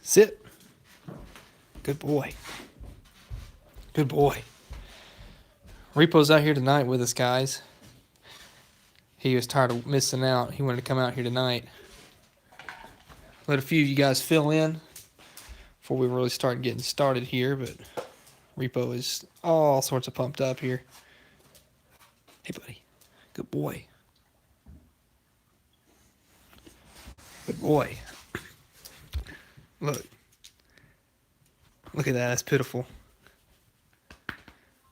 Sit. Good boy. Good boy. Repo's out here tonight with us, guys. He was tired of missing out. He wanted to come out here tonight. Let a few of you guys fill in before we really start getting started here, but Repo is all sorts of pumped up here. Hey, buddy. Good boy. Good boy. Look. Look at that. That's pitiful.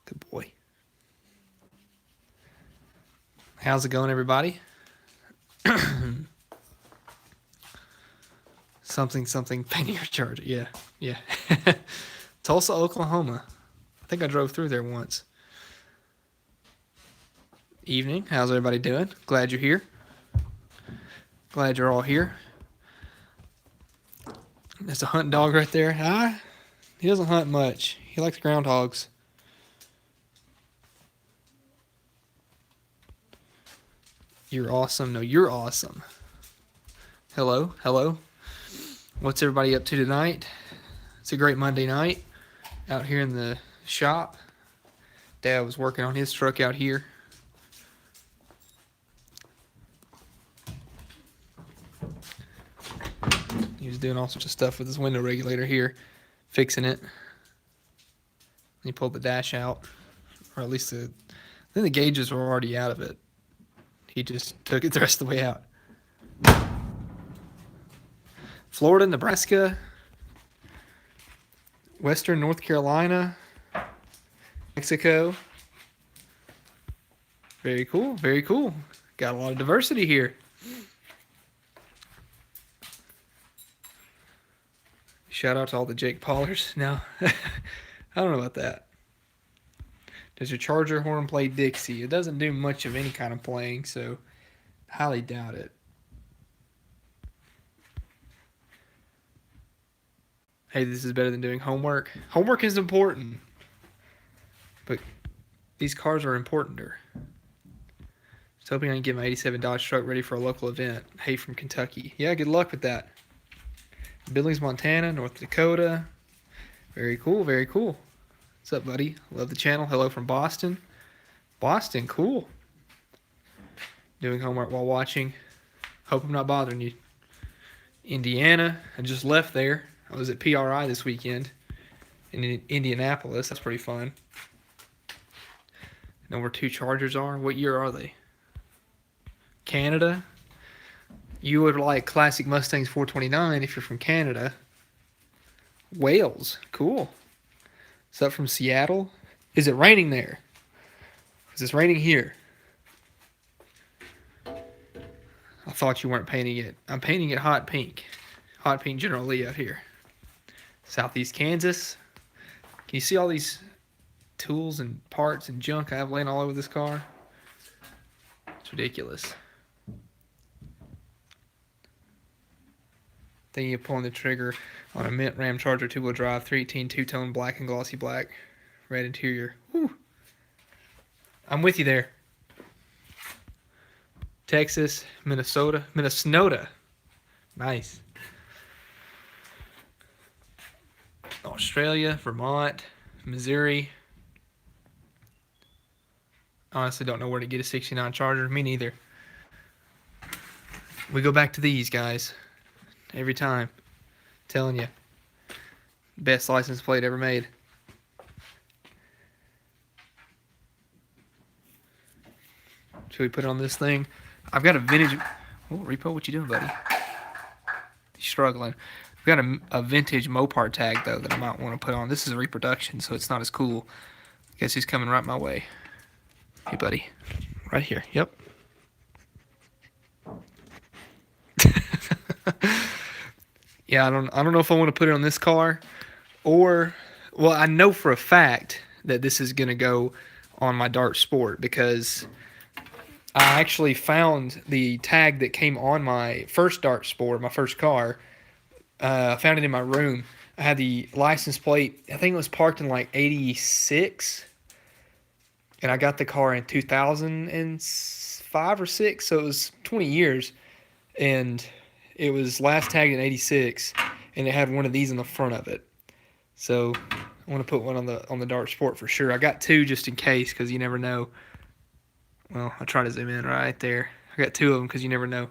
Good boy. How's it going, everybody? something Pioneer Charger. Yeah. Tulsa, Oklahoma. I think I drove through there once. Evening. How's everybody doing? Glad you're here. Glad you're all here. That's a hunting dog right there. He doesn't hunt much. He likes groundhogs. You're awesome. No, you're awesome. Hello. What's everybody up to tonight? It's a great Monday night out here in the shop. Dad was working on his truck out here. He was doing all sorts of stuff with his window regulator here, fixing it. He pulled the dash out, or at least I think the gauges were already out of it. He just took it the rest of the way out. Florida, Nebraska, Western North Carolina, Mexico. Very cool. Got a lot of diversity here. Shout out to all the Jake Paulers. No, I don't know about that. Does your Charger horn play Dixie? It doesn't do much of any kind of playing, so highly doubt it. Hey, this is better than doing homework. Homework is important, but these cars are importanter. Just hoping I can get my 87 Dodge truck ready for a local event. Hey, from Kentucky. Yeah, good luck with that. Billings, Montana, North Dakota. Very cool. What's up, buddy? Love the channel. Hello from Boston. Boston, cool. Doing homework while watching. Hope I'm not bothering you. Indiana, I just left there. I was at PRI this weekend in Indianapolis. That's pretty fun. Know where two Chargers are? What year are they? Canada. You would like classic Mustangs 429 if you're from Canada. Wales, cool. Is that from Seattle? Is it raining there? Is it raining here? I thought you weren't painting it. I'm painting it hot pink. Hot pink General Lee out here. Southeast Kansas. Can you see all these tools and parts and junk I have laying all over this car? It's ridiculous. Thinking of pulling the trigger on a Mint Ram Charger 2-wheel drive, 318 two-tone black and glossy black. Red interior. Woo! I'm with you there. Texas, Minnesota. Nice. Australia, Vermont, Missouri. Honestly don't know where to get a 69 Charger. Me neither. We go back to these guys. Every time. Telling you. Best license plate ever made. Should we put it on this thing? I've got a vintage... Oh, Repo, what you doing, buddy? He's struggling. I've got a vintage Mopar tag, though, that I might want to put on. This is a reproduction, so it's not as cool. Guess he's coming right my way. Hey, buddy. Right here. Yep. Yeah, I don't know if I want to put it on this car or... Well, I know for a fact that this is going to go on my Dart Sport because I actually found the tag that came on my first Dart Sport, my first car. I found it in my room. I had the license plate. I think it was parked in like 86. And I got the car in 2005 or 6. So it was 20 years. And it was last tagged in 86. and it had one of these in the front of it. So I want to put one on the Dart Sport for sure. I got two just in case, because you never know. Well, I'll try to zoom in right there. I got two of them because you never know.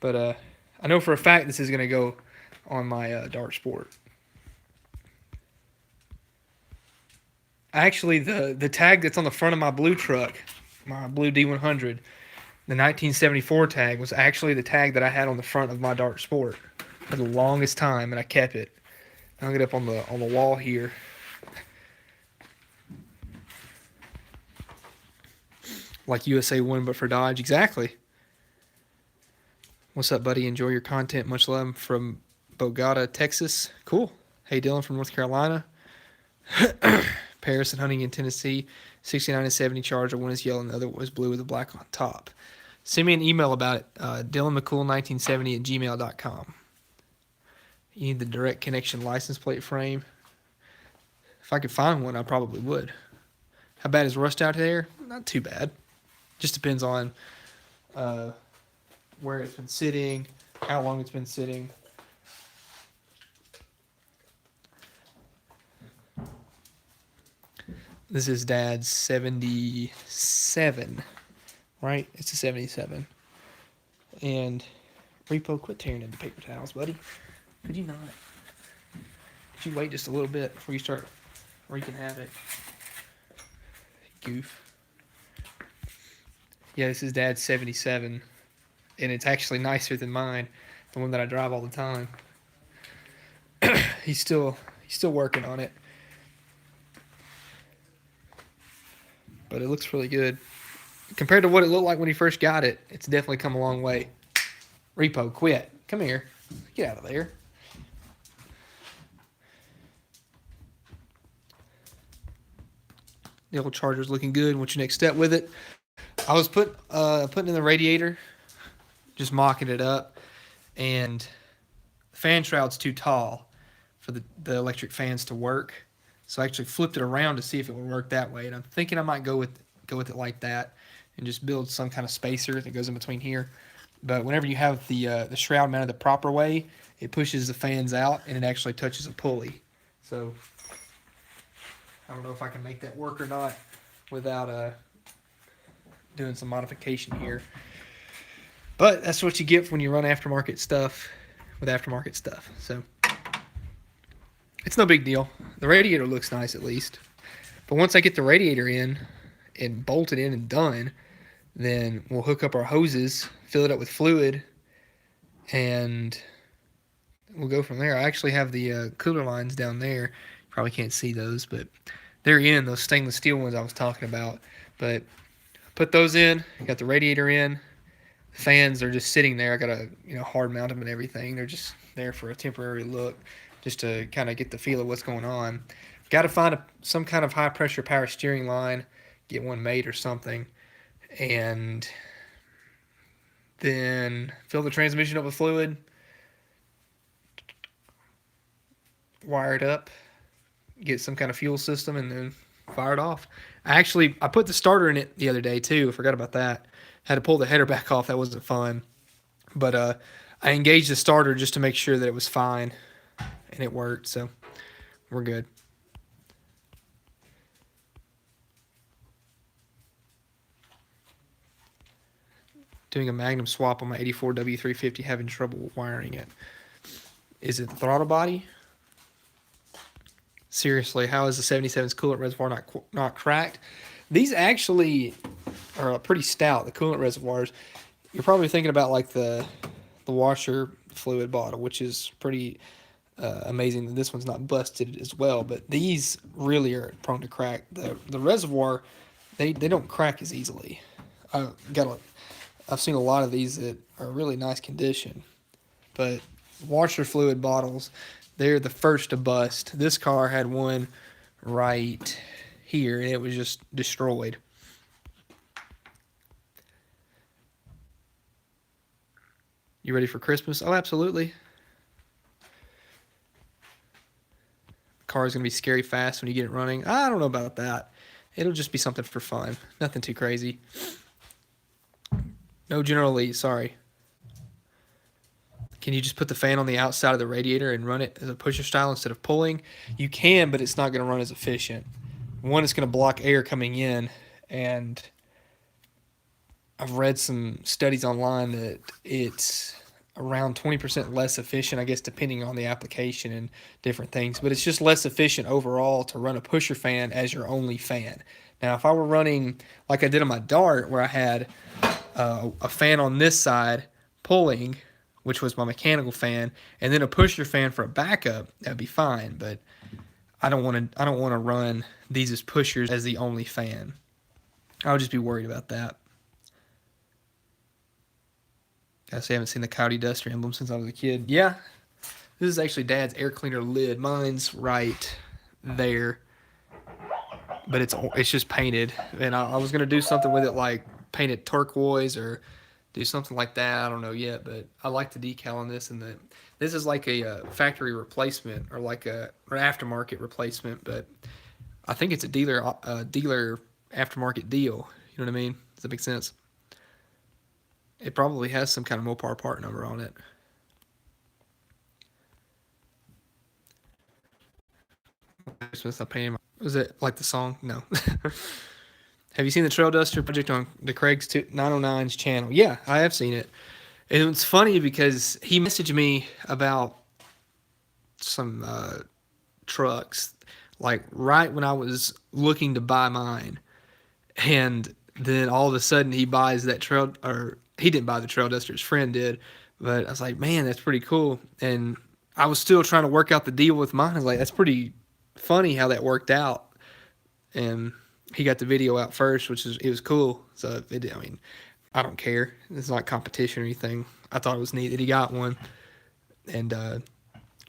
But I know for a fact this is going to go on my Dart Sport. Actually, the tag that's on the front of my blue truck, my blue D100, the 1974 tag, was actually the tag that I had on the front of my Dart Sport for the longest time, and I kept it. I hung it up on the wall here. Like USA 1, but for Dodge. Exactly. What's up, buddy? Enjoy your content. Much love from Bogota, Texas. Cool. Hey, Dylan from North Carolina. Paris and Huntington, Tennessee. 69 and 70 Charger. One is yellow and the other was blue with a black on top. Send me an email about it. DylanMcCool1970@gmail.com. You need the direct connection license plate frame. If I could find one, I probably would. How bad is rust out there? Not too bad. Just depends on where it's been sitting, how long it's been sitting. This is Dad's 77, right? It's a 77. And Repo, quit tearing into paper towels, buddy. Could you not? Could you wait just a little bit before you start wreaking havoc? Goof. Yeah, this is Dad's 77, and it's actually nicer than mine, the one that I drive all the time. He's still working on it, but it looks really good compared to what it looked like when he first got it. It's definitely come a long way. Repo, quit. Come here. Get out of there. The old Charger's looking good. What's your next step with it? I was putting in the radiator, just mocking it up, and the fan shroud's too tall for the electric fans to work. So I actually flipped it around to see if it would work that way, and I'm thinking I might go with it like that and just build some kind of spacer that goes in between here. But whenever you have the shroud mounted the proper way, it pushes the fans out and it actually touches a pulley. So I don't know if I can make that work or not without doing some modification here. But that's what you get when you run aftermarket stuff with aftermarket stuff. So it's no big deal. The radiator looks nice at least. But once I get the radiator in and bolted in and done, then we'll hook up our hoses, fill it up with fluid, and we'll go from there. I actually have the cooler lines down there. You probably can't see those, but they're in, those stainless steel ones I was talking about. But put those in, got the radiator in. The fans are just sitting there. I got to hard mount them and everything. They're just there for a temporary look, just to kind of get the feel of what's going on. Got to find some kind of high pressure power steering line, get one made or something, and then fill the transmission up with fluid, wire it up, get some kind of fuel system, and then fire it off. I put the starter in it the other day too. I forgot about that. Had to pull the header back off. That wasn't fun. But I engaged the starter just to make sure that it was fine, and it worked. So we're good. Doing a Magnum swap on my 84 W350, having trouble wiring it. Is it the throttle body? Seriously, how is the 77's coolant reservoir not cracked? These actually are pretty stout, the coolant reservoirs. You're probably thinking about like the washer fluid bottle, which is pretty amazing that this one's not busted as well. But these really are prone to crack. The reservoir, they don't crack as easily. I've seen a lot of these that are really nice condition, but washer fluid bottles, they're the first to bust. This car had one right here, and it was just destroyed. You ready for Christmas? Oh, absolutely. The car is going to be scary fast when you get it running. I don't know about that. It'll just be something for fun. Nothing too crazy. No General Lee, sorry. can you just put the fan on the outside of the radiator and run it as a pusher style instead of pulling? You can, but it's not going to run as efficient. One, it's going to block air coming in, and I've read some studies online that it's around 20% less efficient, I guess, depending on the application and different things. But it's just less efficient overall to run a pusher fan as your only fan. Now, if I were running like I did on my Dart, where I had a fan on this side pulling, which was my mechanical fan, and then a pusher fan for a backup, that'd be fine. But I don't want to run these as pushers as the only fan. I would just be worried about that. I say I haven't seen the Coyote Duster emblem since I was a kid. Yeah, this is actually Dad's air cleaner lid. Mine's right there, but it's just painted. And I was gonna do something with it, like paint it turquoise or do something like that. I don't know yet, but I like the decal on this. And this is like a factory replacement or like an aftermarket replacement, but I think it's a dealer aftermarket deal. You know what I mean? Does that make sense? It probably has some kind of Mopar part number on it. Was it like the song? No. Have you seen the Trail Duster project on the Craig's 909's channel? Yeah, I have seen it. And it's funny because he messaged me about some trucks, like right when I was looking to buy mine. And then all of a sudden he buys that trail, or he didn't buy the Trail Duster, his friend did. But I was like, man, that's pretty cool. And I was still trying to work out the deal with mine. I was like, that's pretty funny how that worked out. And he got the video out first, it was cool. So I mean, I don't care. It's not competition or anything. I thought it was neat that he got one. And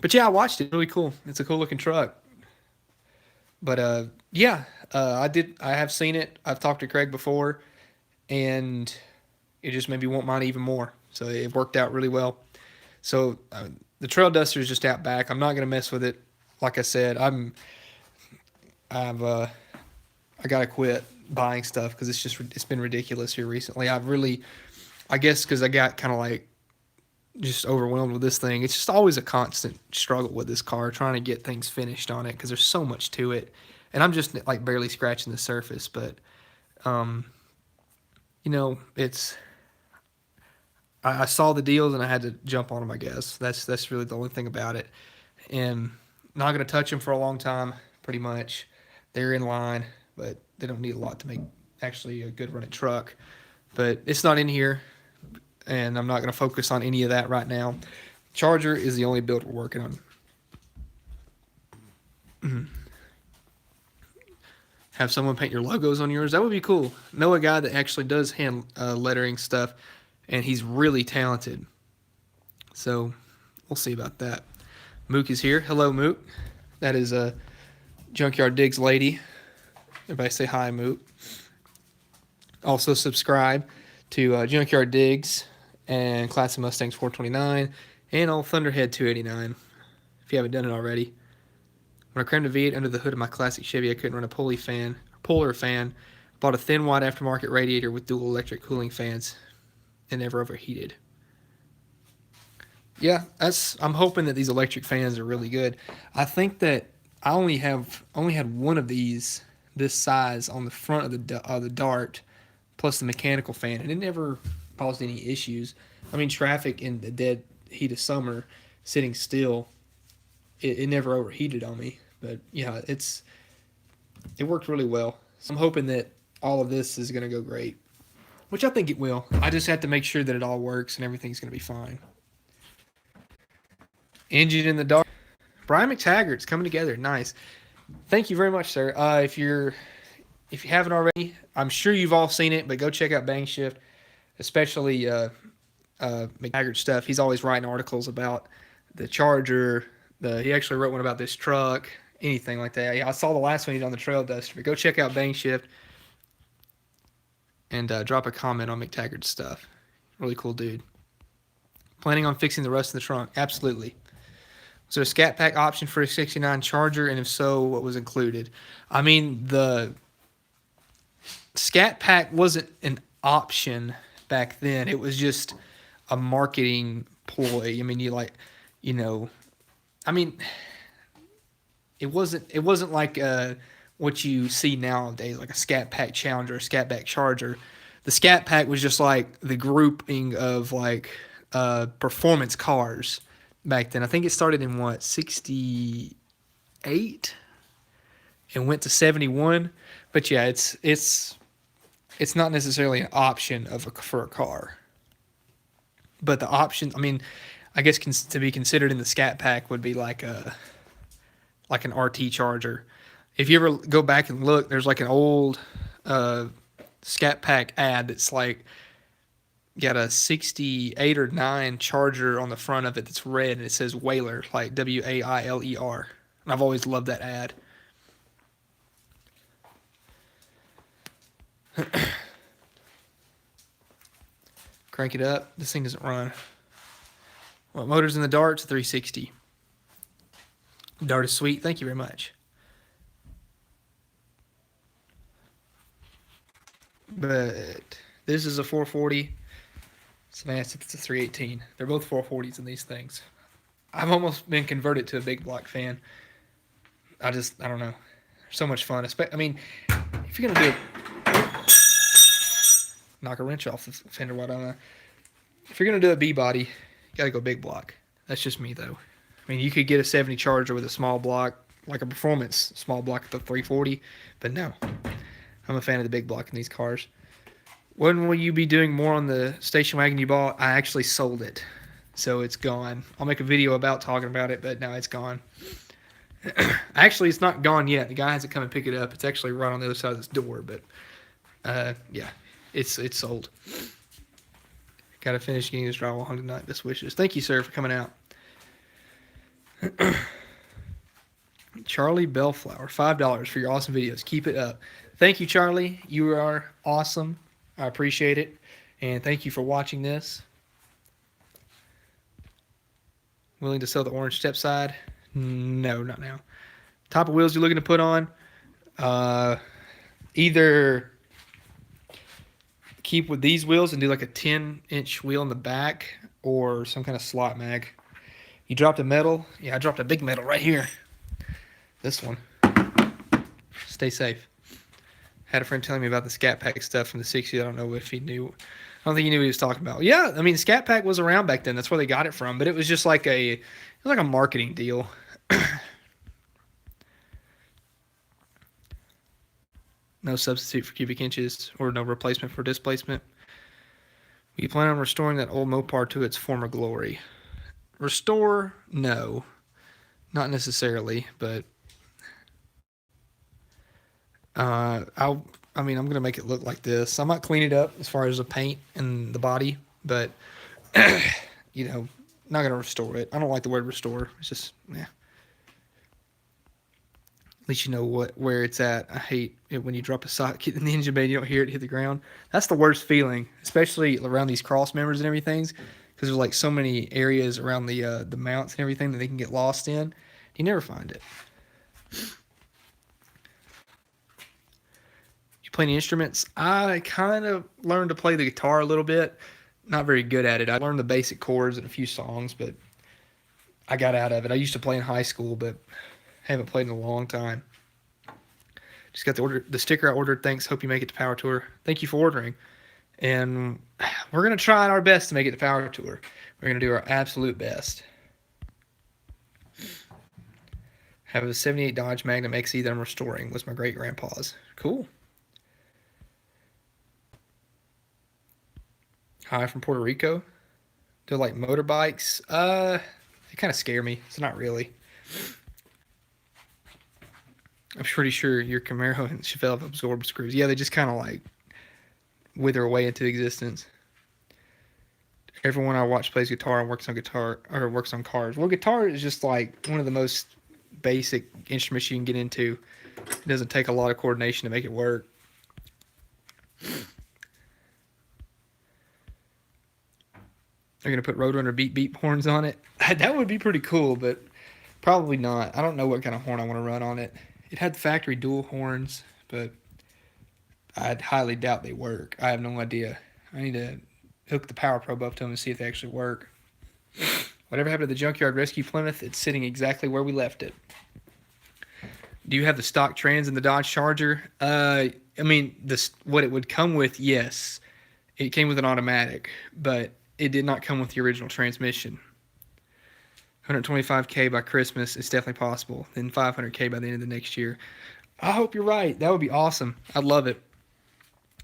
but yeah, I watched it. Really cool. It's a cool looking truck. But yeah, I have seen it. I've talked to Craig before, and it just made me want mine even more. So it worked out really well. So the Trail Duster is just out back. I'm not gonna mess with it. Like I said, I gotta quit buying stuff because it's been ridiculous here recently. I guess because I got kind of like just overwhelmed with this thing. It's just always a constant struggle with this car, trying to get things finished on it because there's so much to it, and I'm just like barely scratching the surface. But it's I saw the deals and I had to jump on them. I guess that's really the only thing about it, and not gonna touch them for a long time. Pretty much, they're in line, but they don't need a lot to make actually a good running truck. But it's not in here, and I'm not going to focus on any of that right now. Charger is the only build we're working on. Have someone paint your logos on yours. That would be cool. Know a guy that actually does hand lettering stuff, and he's really talented. So we'll see about that. Mook is here. Hello, Mook. That is a Junkyard Digs lady. Everybody say hi, Mook. Also subscribe to Junkyard Digs and Classic Mustangs 429 and Old Thunderhead 289 if you haven't done it already. When I crammed a V8 under the hood of my classic Chevy, I couldn't run a puller fan. Bought a thin wide aftermarket radiator with dual electric cooling fans and never overheated. Yeah, I'm hoping that these electric fans are really good. I think that I only had one of these this size on the front of the Dart, plus the mechanical fan, and it never caused any issues. I mean, traffic in the dead heat of summer, sitting still, it never overheated on me. But yeah, it worked really well. So I'm hoping that all of this is going to go great, which I think it will. I just have to make sure that it all works and everything's going to be fine. Engine in the dark. Brian McTaggart's coming together. Nice. Thank you very much, sir. If you haven't already, I'm sure you've all seen it, but go check out Bang Shift, especially McTaggart stuff. He's always writing articles about the Charger. He actually wrote one about this truck, anything like that. Yeah, I saw the last one he did on the Trail Duster. But go check out Bang Shift and drop a comment on McTaggart's stuff. Really cool dude. Planning on fixing the rust in the trunk? Absolutely. Was there a Scat Pack option for a 69 Charger, and if so, what was included? I mean, the Scat Pack wasn't an option back then. It was just a marketing ploy. I mean, you know, I mean, it wasn't like what you see nowadays, like a Scat Pack Challenger, a Scat Pack Charger. The Scat Pack was just like the grouping of like performance cars back then. I think it started in what, 68 and went to 71. But yeah, it's not necessarily an option for a car. But the option, I mean, I guess to be considered in the Scat Pack would be like an RT Charger. If you ever go back and look, there's like an old uh, Scat Pack ad that's like got a 68 or 9 Charger on the front of it that's red and it says Whaler, like Wailer. And I've always loved that ad. Crank it up. This thing doesn't run. What motor's in the Dart? It's 360. Dart is sweet. Thank you very much. But this is a 440. It's a 318. They're both 440s in these things. I've almost been converted to a big block fan. I don't know. They're so much fun. I mean, if you're going to do it, knock a wrench off the fender, why don't I? If you're going to do a B-body, you got to go big block. That's just me, though. I mean, you could get a 70 Charger with a small block, like a performance small block at the 340, but no. I'm a fan of the big block in these cars. When will you be doing more on the station wagon you bought? I actually sold it, so it's gone. I'll make a video about talking about it, but now it's gone. Actually, it's not gone yet. The guy hasn't come and pick it up. It's actually right on the other side of this door, but yeah, it's sold. Got to finish getting this drywall hung tonight. Best wishes. Thank you, sir, for coming out. Charlie Bellflower, $5 for your awesome videos. Keep it up. Thank you, Charlie. You are awesome. I appreciate it. And thank you for watching this. Willing to sell the orange step side? No, not now. Type of wheels you're looking to put on? Either keep with these wheels and do like a 10-inch wheel in the back or some kind of slot mag. You dropped a metal? Yeah, I dropped a big metal right here. This one. Stay safe. Had a friend telling me about the Scat Pack stuff from the 60s. I don't know if he knew. I don't think he knew what he was talking about. Yeah, I mean, Scat Pack was around back then. That's where they got it from. But it was just like a marketing deal. No substitute for cubic inches or no replacement for displacement. We plan on restoring that old Mopar to its former glory. Restore? No. Not necessarily, but I'm gonna make it look like this. I might clean it up as far as the paint and the body, but not gonna restore it. I don't like the word restore. It's just yeah. At least you know where it's at. I hate it when you drop a socket in the engine bay and you don't hear it hit the ground. That's the worst feeling, especially around these cross members and everything, because there's like so many areas around the mounts and everything that they can get lost in. You never find it. You play any instruments? I kind of learned to play the guitar a little bit. Not very good at it. I learned the basic chords and a few songs, but I got out of it. I used to play in high school, but haven't played in a long time. Just got the sticker I ordered. Thanks. Hope you make it to Power Tour. Thank you for ordering. And we're going to try our best to make it to Power Tour. We're going to do our absolute best. Have a 78 Dodge Magnum XE that I'm restoring. Was my great-grandpa's. Cool. Hi from Puerto Rico. They're like motorbikes. They kind of scare me. So not really. I'm pretty sure your Camaro and Chevelle have absorbed screws. Yeah, they just kind of like wither away into existence. Everyone I watch plays guitar and works on cars. Well, guitar is just like one of the most basic instruments you can get into. It doesn't take a lot of coordination to make it work. They're going to put Roadrunner beep beep horns on it. That would be pretty cool, but probably not. I don't know what kind of horn I want to run on it. It had factory dual horns, but I'd highly doubt they work. I have no idea. I need to hook the power probe up to them and see if they actually work. Whatever happened to the junkyard rescue Plymouth? It's sitting exactly where we left it. Do you have the stock trans in the Dodge Charger? I mean, this what it would come with, yes. It came with an automatic, but it did not come with the original transmission. 125K by Christmas, it's definitely possible. Then 500K by the end of the next year. I hope you're right. That would be awesome. I'd love it.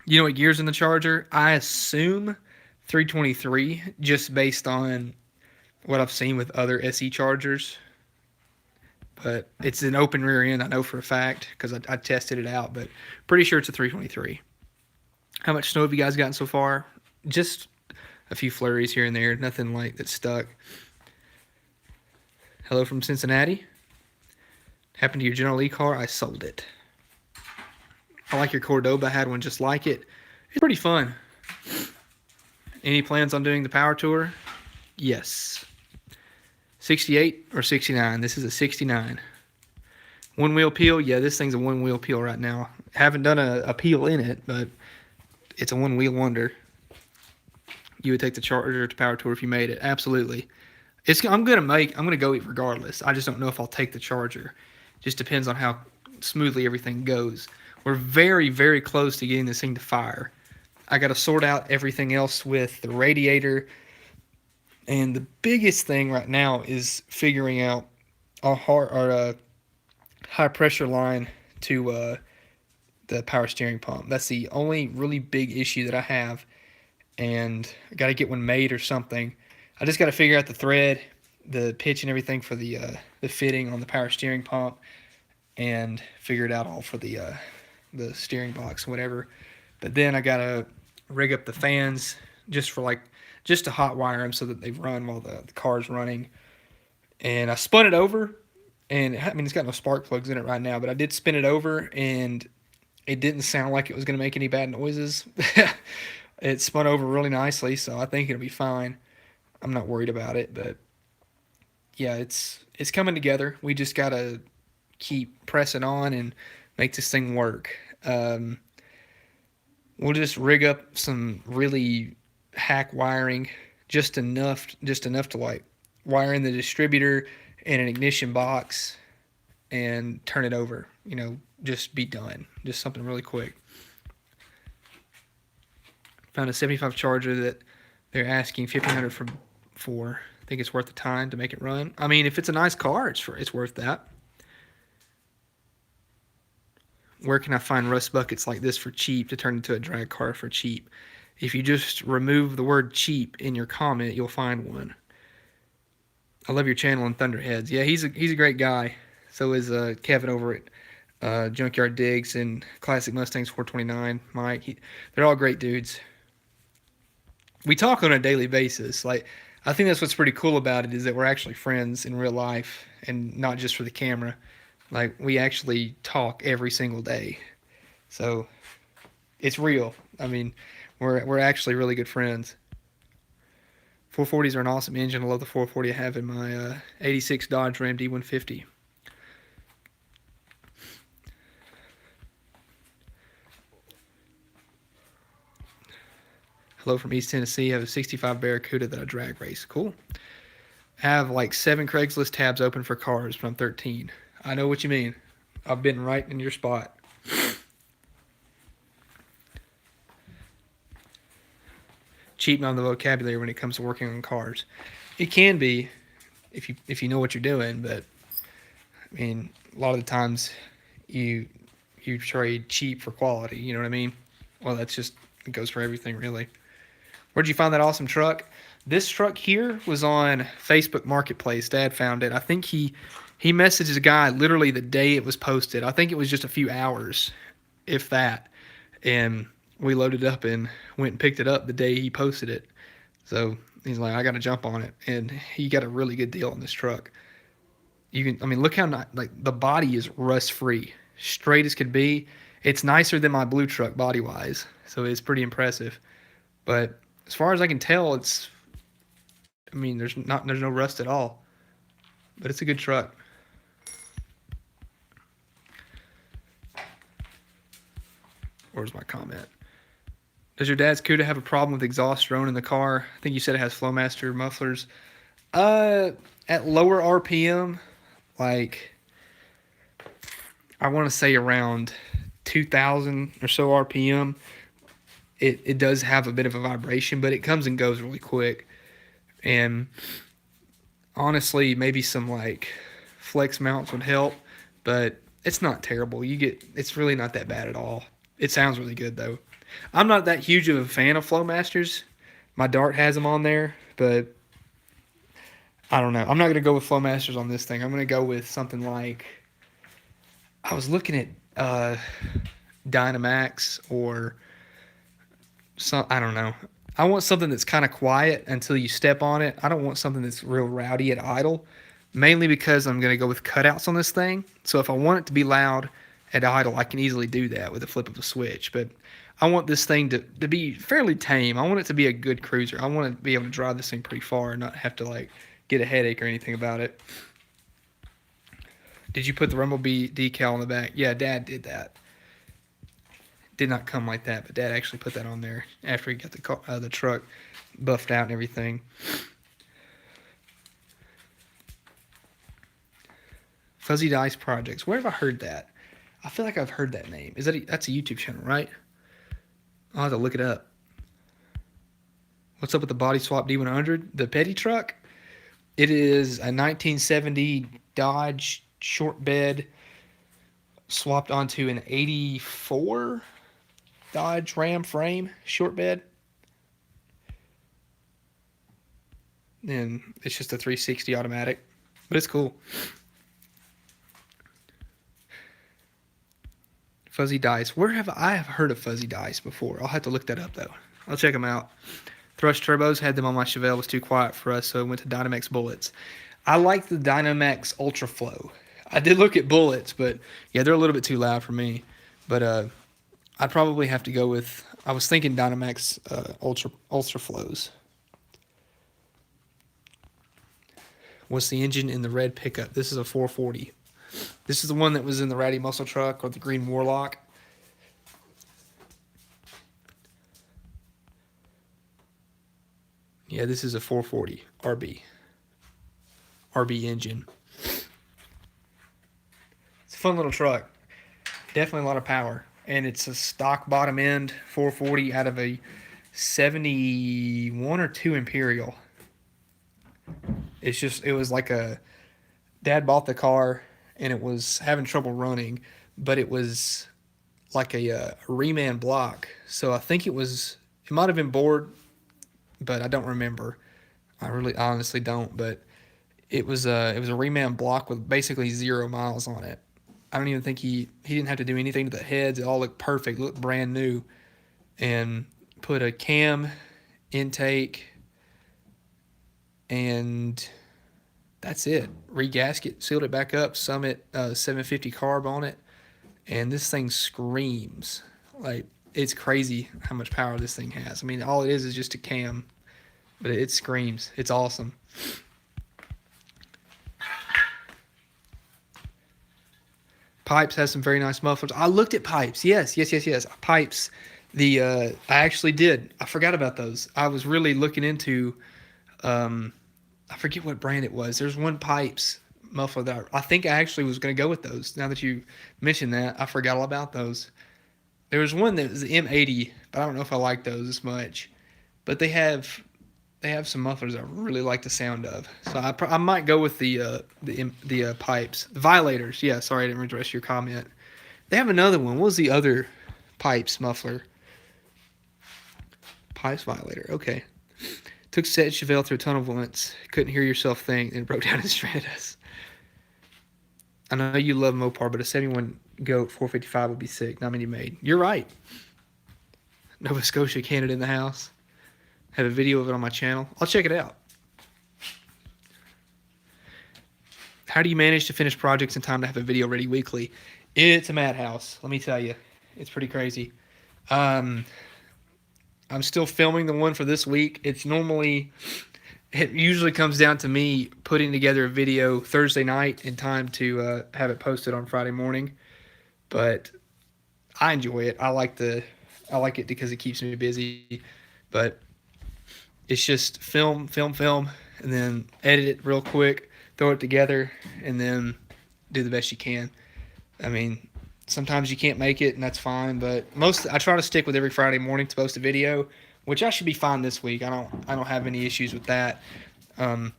You know what gear's in the Charger? I assume 323, just based on what I've seen with other SE Chargers. But it's an open rear end, I know for a fact, because I tested it out. But pretty sure it's a 323. How much snow have you guys gotten so far? Just a few flurries here and there. Nothing like that's stuck. Hello from Cincinnati. Happened to your General Lee car? I sold it. I like your Cordoba. I had one just like it. It's pretty fun. Any plans on doing the power tour? Yes. 68 or 69? This is a 69. One wheel peel? Yeah, this thing's a one wheel peel right now. Haven't done a peel in it, but it's a one wheel wonder. You would take the Charger to power tour if you made it. Absolutely. I'm gonna go it regardless. I just don't know if I'll take the Charger. Just depends on how smoothly everything goes. We're very, very close to getting this thing to fire. I got to sort out everything else with the radiator. And the biggest thing right now is figuring out a high pressure line to the power steering pump. That's the only really big issue that I have. And I got to get one made or something. I just got to figure out the thread, the pitch and everything for the fitting on the power steering pump, and figure it out all for the steering box and whatever. But then I got to rig up the fans just to hot wire them so that they run while the car's running. And I spun it over, and I mean, it's got no spark plugs in it right now, but I did spin it over, and it didn't sound like it was going to make any bad noises. It spun over really nicely, so I think it'll be fine. I'm not worried about it, but yeah, it's coming together. We just got to keep pressing on and make this thing work. We'll just rig up some really hack wiring, just enough to like wire in the distributor and an ignition box and turn it over. You know, just be done. Just something really quick. Found a 75 Charger that they're asking $1,500 for. I think it's worth the time to make it run. I mean, if it's a nice car, it's worth that. Where can I find rust buckets like this for cheap to turn into a drag car for cheap? If you just remove the word cheap in your comment, you'll find one. I love your channel and Thunderheads. Yeah, he's a great guy. So is Kevin over at Junkyard Digs and Classic Mustangs 429. Mike, they're all great dudes. We talk on a daily basis. Like, I think that's what's pretty cool about it, is that we're actually friends in real life and not just for the camera. Like, we actually talk every single day. So it's real. I mean, we're actually really good friends. 440s are an awesome engine. I love the 440 I have in my 86 Dodge Ram D150. Hello from East Tennessee. I have a 65 Barracuda that I drag race. Cool. I have like 7 Craigslist tabs open for cars, but I'm 13. I know what you mean. I've been right in your spot. Cheating on the vocabulary when it comes to working on cars. It can be if you know what you're doing, but I mean, a lot of the times you trade cheap for quality, you know what I mean? Well, it goes for everything really. Where'd you find that awesome truck? This truck here was on Facebook Marketplace. Dad found it. I think he messaged a guy literally the day it was posted. I think it was just a few hours, if that. And we loaded up and went and picked it up the day he posted it. So he's like, I got to jump on it. And he got a really good deal on this truck. Look how the body is rust free, straight as could be. It's nicer than my blue truck body wise. So it's pretty impressive. But as far as I can tell, there's no rust at all. But it's a good truck. Where's my comment? Does your dad's Cuda have a problem with exhaust drone in the car? I think you said it has Flowmaster mufflers. Uh, at lower RPM, like I want to say around 2,000 or so RPM, it does have a bit of a vibration, but it comes and goes really quick. And honestly, maybe some like flex mounts would help, but it's not terrible. It's really not that bad at all. It sounds really good though. I'm not that huge of a fan of Flowmasters. My Dart has them on there, but I don't know. I'm not gonna go with Flowmasters on this thing. I'm gonna go with something like I was looking at Dynamax or some. I don't know. I want something that's kind of quiet until you step on it. I don't want something that's real rowdy at idle, mainly because I'm going to go with cutouts on this thing. So if I want it to be loud at idle, I can easily do that with a flip of a switch. But I want this thing to be fairly tame. I want it to be a good cruiser. I want to be able to drive this thing pretty far and not have to like get a headache or anything about it. Did you put the Rumblebee decal on the back? Yeah, Dad did that. Did not come like that, but Dad actually put that on there after he got the truck buffed out and everything. Fuzzy Dice Projects. Where have I heard that? I feel like I've heard that name. That's a YouTube channel, right? I'll have to look it up. What's up with the body swap D100? The petty truck? It is a 1970 Dodge short bed swapped onto an 84 Dodge Ram frame short bed. And it's just a 360 automatic, but it's cool. Fuzzy Dice. Where have I have heard of Fuzzy Dice before? I'll have to look that up though. I'll check them out. Thrust turbos, had them on my Chevelle. It was too quiet for us, so I went to Dynamax bullets. I like the Dynamax Ultra Flow. I did look at bullets, but yeah, they're a little bit too loud for me. But I'd probably have to go with. I was thinking Dynamax Ultra Flows. What's the engine in the red pickup? This is a 440. This is the one that was in the Ratty Muscle Truck or the Green Warlock. Yeah, this is a 440 RB engine. It's a fun little truck. Definitely a lot of power. And it's a stock bottom end 440 out of a 71 or 2 Imperial. It was like Dad bought the car and it was having trouble running, but it was like a reman block. So I think it might have been bored, but I don't remember. I honestly don't, but it was a reman block with basically 0 miles on it. I don't even think he didn't have to do anything to the heads. It all looked perfect, looked brand new, and put a cam intake, and that's it. Regasket, sealed it back up, Summit 750 carb on it, and this thing screams. Like, it's crazy how much power this thing has. I mean, all it is just a cam, but it screams. It's awesome. Pipes has some very nice mufflers. I looked at Pipes. Yes. Pipes. I actually did. I forgot about those. I was really looking into, I forget what brand it was. There's one Pipes muffler that I think I actually was going to go with those. Now that you mentioned that, I forgot all about those. There was one that was the M80, but I don't know if I like those as much. But they have some mufflers I really like the sound of. So I might go with the Pipes. The Violators. Yeah, sorry, I didn't address your comment. They have another one. What was the other Pipes muffler? Pipes Violator. Okay. Took set Chevelle through a tunnel once. Couldn't hear yourself think and broke down and stranded us. I know you love Mopar, but a 71 Goat 455 would be sick. Not many made. You're right. Nova Scotia, Canada in the house. Have a video of it on my channel. I'll check it out. How do you manage to finish projects in time to have a video ready weekly? It's a madhouse, let me tell you. It's pretty crazy. I'm still filming the one for this week. It usually comes down to me putting together a video Thursday night in time to have it posted on Friday morning. But I enjoy it. I like it because it keeps me busy. But it's just film, and and then edit it real quick, throw it together, and then do the best you can. I mean, sometimes you can't make it, and that's fine. But I try to stick with every Friday morning to post a video, which I should be fine this week. I don't have any issues with that. Um,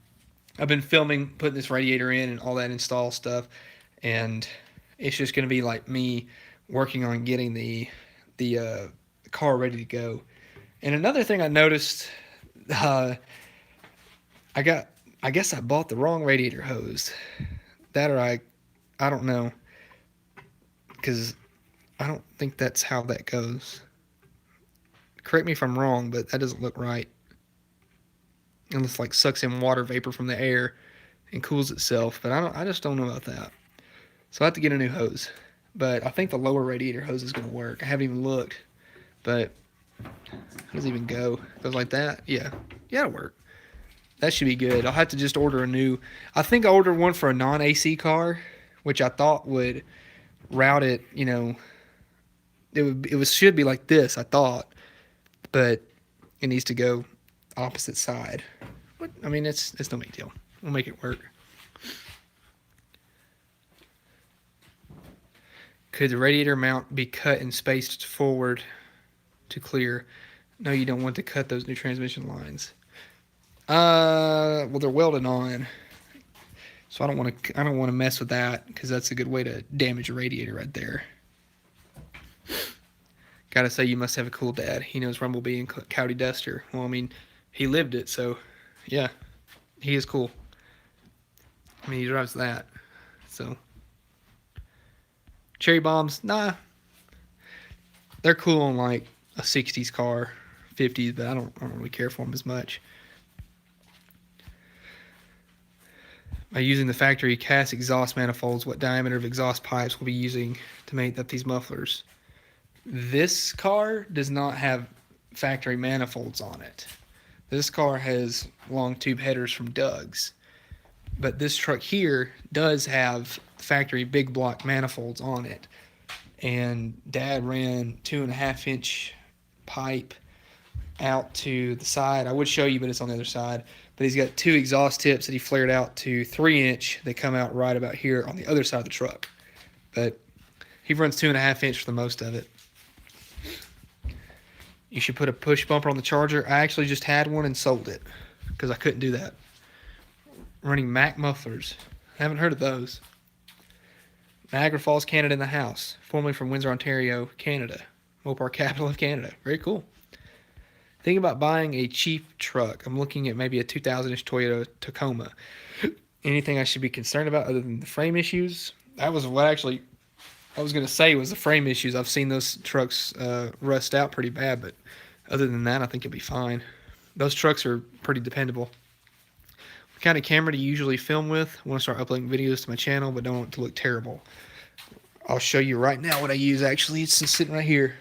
I've been filming, putting this radiator in and all that install stuff, and it's just gonna be like me working on getting the car ready to go. And another thing I noticed, uh, I guess I bought the wrong radiator hose. That or I don't know, because I don't think that's how that goes. Correct me if I'm wrong, but that doesn't look right. And it's like sucks in water vapor from the air and cools itself. But I just don't know about that. So I have to get a new hose. But I think the lower radiator hose is going to work. I haven't even looked. But how does it even go? It goes like that? Yeah. Yeah, it'll work. That should be good. I'll have to just order a new. I think I ordered one for a non-AC car, which I thought would route it, it should be like this, I thought. But it needs to go opposite side. But I mean, it's no big deal. We'll make it work. Could the radiator mount be cut and spaced forward to clear? No, you don't want to cut those new transmission lines. Well, they're welded on, so I don't want to mess with that, because that's a good way to damage a radiator right there. Gotta say, you must have a cool dad. He knows Rumblebee and Cowdy Duster. Well, I mean, he lived it, so yeah, he is cool. I mean, he drives that, so. Cherry bombs, nah. They're cool on like a 60s car, 50s, but I don't really care for them as much. By using the factory cast exhaust manifolds, what diameter of exhaust pipes will be using to make up these mufflers? This car does not have factory manifolds on it. This car has long tube headers from Doug's. But this truck here does have factory big block manifolds on it. And Dad ran 2.5-inch pipe out to the side. I would show you, but it's on the other side. But he's got 2 exhaust tips that he flared out to 3-inch. They come out right about here on the other side of the truck. But he runs 2.5-inch for the most of it. You should put a push bumper on the Charger. I actually just had one and sold it because I couldn't do that. Running Mac mufflers. I haven't heard of those. Niagara Falls, Canada in the house. Formerly from Windsor, Ontario, Canada. Mopar capital of Canada. Very cool. Thinking about buying a cheap truck. I'm looking at maybe a 2000-ish Toyota Tacoma. Anything I should be concerned about other than the frame issues? That was what actually I was going to say was the frame issues. I've seen those trucks rust out pretty bad, but other than that, I think it'll be fine. Those trucks are pretty dependable. What kind of camera do you usually film with? I want to start uploading videos to my channel, but don't want it to look terrible. I'll show you right now what I use, actually. It's just sitting right here.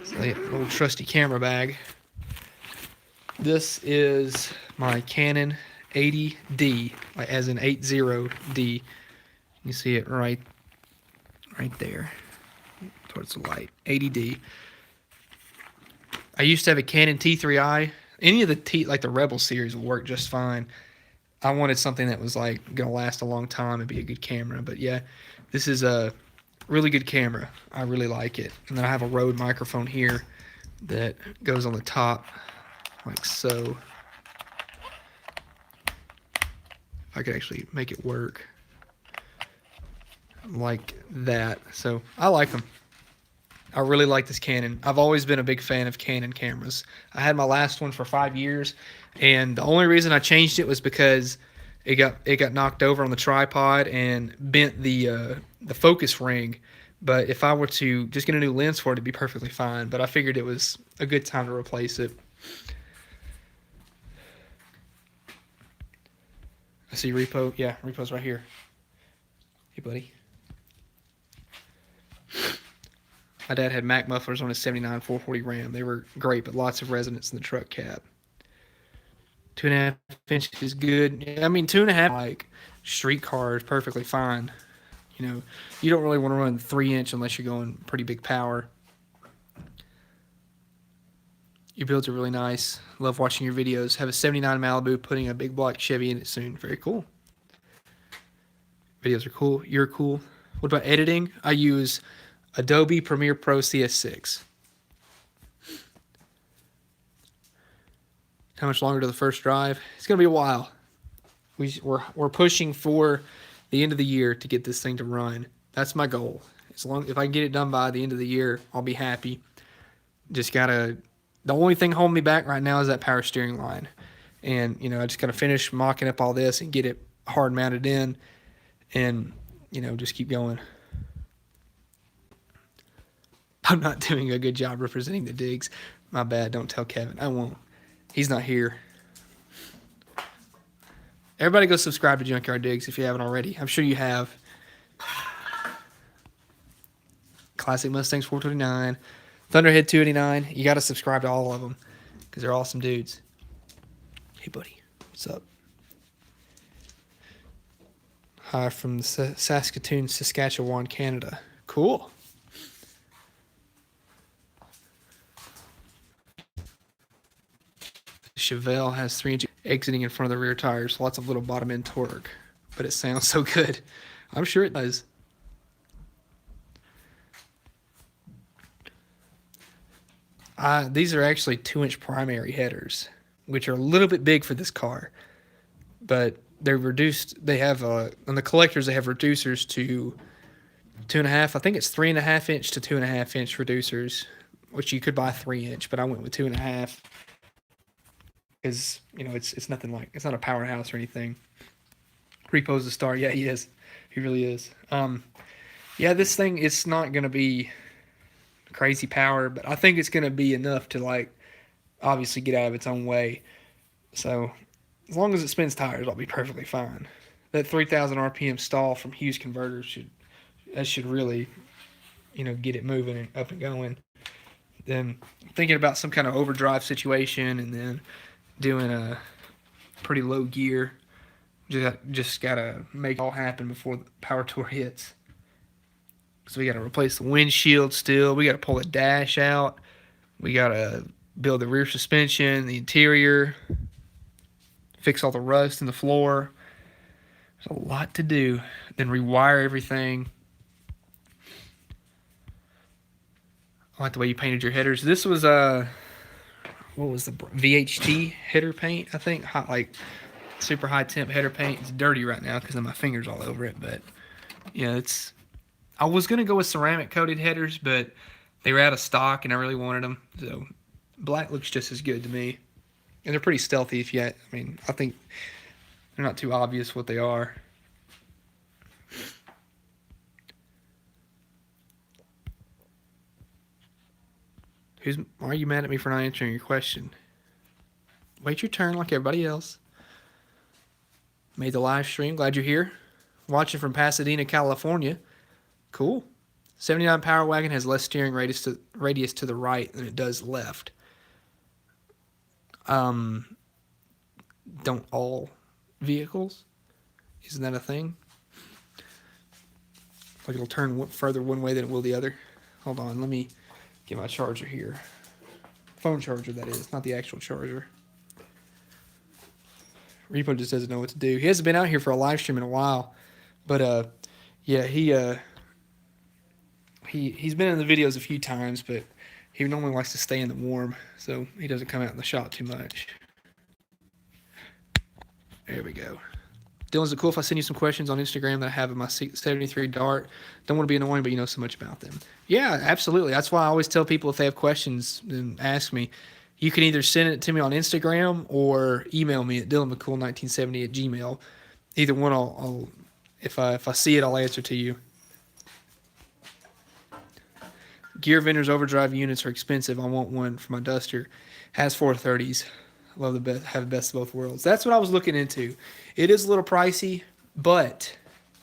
It's a little trusty camera bag. This is my Canon 80D, like as in 80D. You see it right there, towards the light. 80D. I used to have a Canon T3i. Any of the like the Rebel series will work just fine. I wanted something that was like gonna last a long time and be a good camera. But yeah, this is a really good camera. I really like it. And then I have a Rode microphone here that goes on the top, like so. If I could actually make it work like that. So I like them. I really like this Canon. I've always been a big fan of Canon cameras. I had my last one for 5 years, and the only reason I changed it was because it got knocked over on the tripod and bent the focus ring. But if I were to just get a new lens for it, it'd be perfectly fine. But I figured it was a good time to replace it. I see repo. Yeah, repo's right here. Hey, buddy. My dad had Mac mufflers on his 79 440 Ram. They were great, but lots of resonance in the truck cab. 2.5 inches is good. I mean, 2.5 like street car is perfectly fine. You know, you don't really want to run 3-inch unless you're going pretty big power. Your builds are really nice. Love watching your videos. Have a 79 Malibu, putting a big black Chevy in it soon. Very cool. Videos are cool. You're cool. What about editing? I use Adobe Premiere Pro CS6. How much longer to the first drive? It's going to be a while. We're pushing for the end of the year to get this thing to run. That's my goal. If I can get it done by the end of the year, I'll be happy. The only thing holding me back right now is that power steering line. And, I just got to finish mocking up all this and get it hard mounted in and, just keep going. I'm not doing a good job representing the digs. My bad. Don't tell Kevin. I won't. He's not here. Everybody go subscribe to Junkyard Digs if you haven't already. I'm sure you have. Classic Mustangs 429. Thunderhead 289. You got to subscribe to all of them because they're awesome dudes. Hey, buddy. What's up? Hi from Saskatoon, Saskatchewan, Canada. Cool. Chevelle has 3-inch exiting in front of the rear tires. Lots of little bottom end torque. But it sounds so good. I'm sure it does. These are actually 2-inch primary headers, which are a little bit big for this car. But they're reduced. They have, on the collectors, they have reducers to 2.5. I think it's 3.5-inch to 2.5-inch reducers, which you could buy 3-inch, but I went with 2.5. Because, it's nothing like, it's not a powerhouse or anything. Repo's a star. Yeah, he is. He really is. Yeah, this thing, it's not going to be crazy power, but I think it's going to be enough to, obviously get out of its own way. So, as long as it spins tires, I'll be perfectly fine. That 3,000 RPM stall from Hughes converters should really, get it moving and up and going. Then thinking about some kind of overdrive situation and then doing a pretty low gear. Just gotta make it all happen before the power tour hits. So we gotta replace the windshield still. We gotta pull the dash out. We gotta build the rear suspension, the interior, fix all the rust in the floor. There's a lot to do. Then rewire everything. I like the way you painted your headers. This was what was the VHT header paint? I think super high temp header paint. It's dirty right now because of my fingers all over it. But yeah, I was gonna go with ceramic coated headers, but they were out of stock and I really wanted them. So black looks just as good to me, and they're pretty stealthy. I think they're not too obvious what they are. Why are you mad at me for not answering your question? Wait your turn like everybody else. Made the live stream. Glad you're here. Watching from Pasadena, California. Cool. 79 Power Wagon has less steering radius to the right than it does left. Don't all vehicles? Isn't that a thing? Like it'll turn further one way than it will the other. Hold on, let me get my charger here. Phone charger, that is, not the actual charger. Repo just doesn't know what to do. He hasn't been out here for a live stream in a while, but yeah, he's been in the videos a few times, but he normally likes to stay in the warm, so he doesn't come out in the shop too much. There we go. Dylan, is it cool if I send you some questions on Instagram that I have in my 73 Dart? Don't want to be annoying, but you know so much about them. Yeah, absolutely. That's why I always tell people if they have questions, then ask me. You can either send it to me on Instagram or email me at dylanmccool1970@gmail. Either one, I'll if I see it, I'll answer to you. Gear Vendors overdrive units are expensive. I want one for my Duster. Has 430s. Love the best, have the best of both worlds. That's what I was looking into. It is a little pricey, but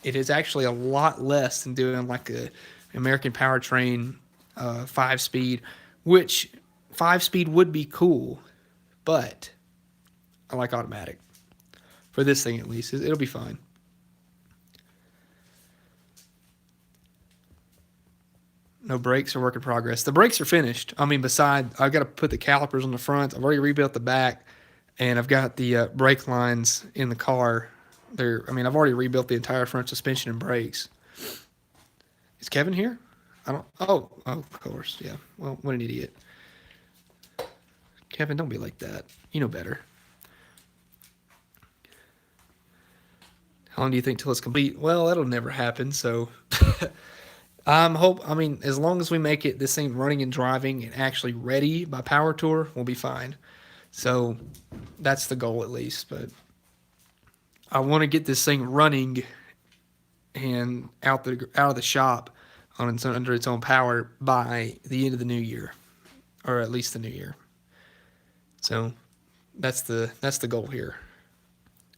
it is actually a lot less than doing like a American Powertrain 5-speed, which 5-speed would be cool, but I like automatic. For this thing at least, it'll be fine. No brakes are work in progress. The brakes are finished. I mean, I've got to put the calipers on the front. I've already rebuilt the back, and I've got the brake lines in the car. I've already rebuilt the entire front suspension and brakes. Is Kevin here? I don't. Oh, of course. Yeah. Well, what an idiot. Kevin, don't be like that. You know better. How long do you think till it's complete? Well, that'll never happen. So, as long as we make it this thing running and driving and actually ready by Power Tour, we'll be fine. So, that's the goal at least. But I want to get this thing running and out of the shop under its own power by the end of the new year, or at least the new year. So, that's the goal here.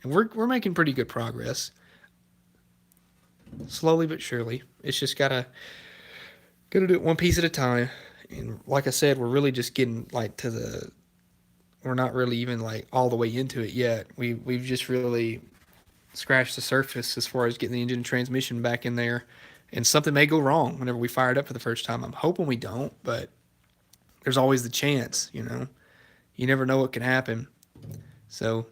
And we're making pretty good progress. Slowly but surely. It's just gotta do it one piece at a time. And like I said, we're really just getting we're not really even like all the way into it yet. We've just really scratched the surface as far as getting the engine and transmission back in there. And something may go wrong whenever we fire it up for the first time. I'm hoping we don't, but there's always the chance, you know. You never know what can happen. So,